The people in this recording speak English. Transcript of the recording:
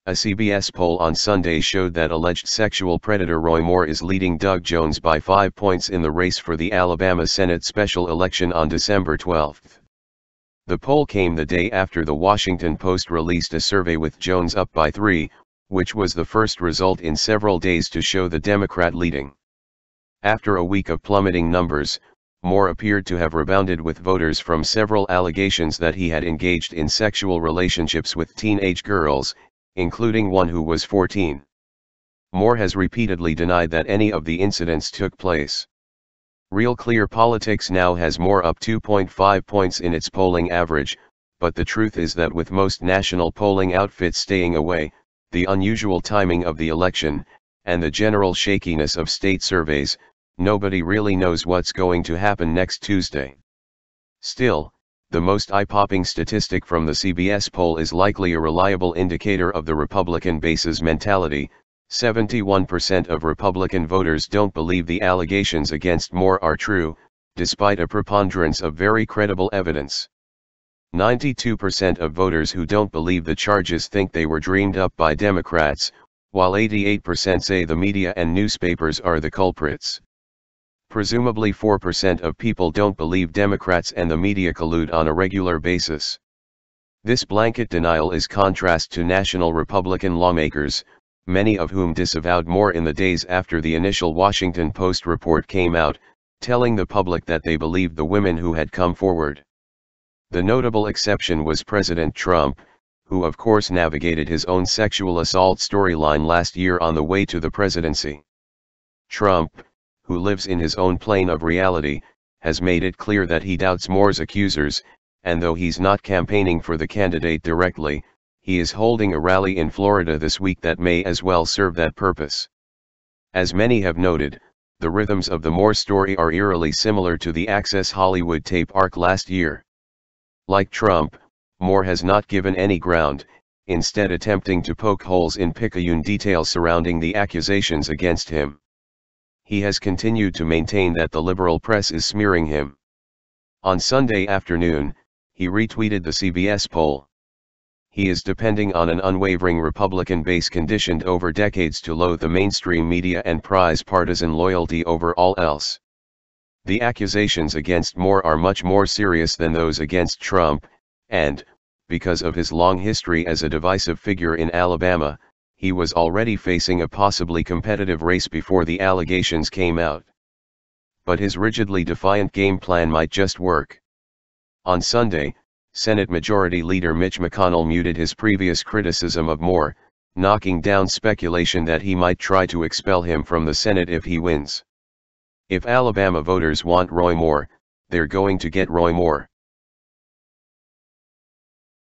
A CBS poll on Sunday showed that alleged sexual predator Roy Moore is leading Doug Jones by 5 points in the race for the Alabama Senate special election on December 12. The poll came the day after the Washington Post released a survey with Jones up by 3, which was the first result in several days to show the Democrat leading. After a week of plummeting numbers, Moore appeared to have rebounded with voters from several allegations that he had engaged in sexual relationships with teenage girls, including one who was 14. Moore has repeatedly denied that any of the incidents took place. Real Clear Politics now has Moore up 2.5 points in its polling average, but the truth is that with most national polling outfits staying away, the unusual timing of the election, and the general shakiness of state surveys, nobody really knows what's going to happen next Tuesday. Still, the most eye-popping statistic from the CBS poll is likely a reliable indicator of the Republican base's mentality. 71% of Republican voters don't believe the allegations against Moore are true, despite a preponderance of very credible evidence. 92% of voters who don't believe the charges think they were dreamed up by Democrats, while 88% say the media and newspapers are the culprits. Presumably 4% of people don't believe Democrats and the media collude on a regular basis. This blanket denial is contrast to national Republican lawmakers, many of whom disavowed Moore in the days after the initial Washington Post report came out, telling the public that they believed the women who had come forward. The notable exception was President Trump, who of course navigated his own sexual assault storyline last year on the way to the presidency. Trump, who lives in his own plane of reality, has made it clear that he doubts Moore's accusers, and though he's not campaigning for the candidate directly, he is holding a rally in Florida this week that may as well serve that purpose. As many have noted, the rhythms of the Moore story are eerily similar to the Access Hollywood tape arc last year. Like Trump, Moore has not given any ground, instead attempting to poke holes in picayune details surrounding the accusations against him. He has continued to maintain that the liberal press is smearing him. On Sunday afternoon, he retweeted the CBS poll. He is depending on an unwavering Republican base conditioned over decades to loathe the mainstream media and prize partisan loyalty over all else. The accusations against Moore are much more serious than those against Trump, and, because of his long history as a divisive figure in Alabama, he was already facing a possibly competitive race before the allegations came out. But his rigidly defiant game plan might just work. On Sunday, Senate Majority Leader Mitch McConnell muted his previous criticism of Moore, knocking down speculation that he might try to expel him from the Senate if he wins. If Alabama voters want Roy Moore, they're going to get Roy Moore.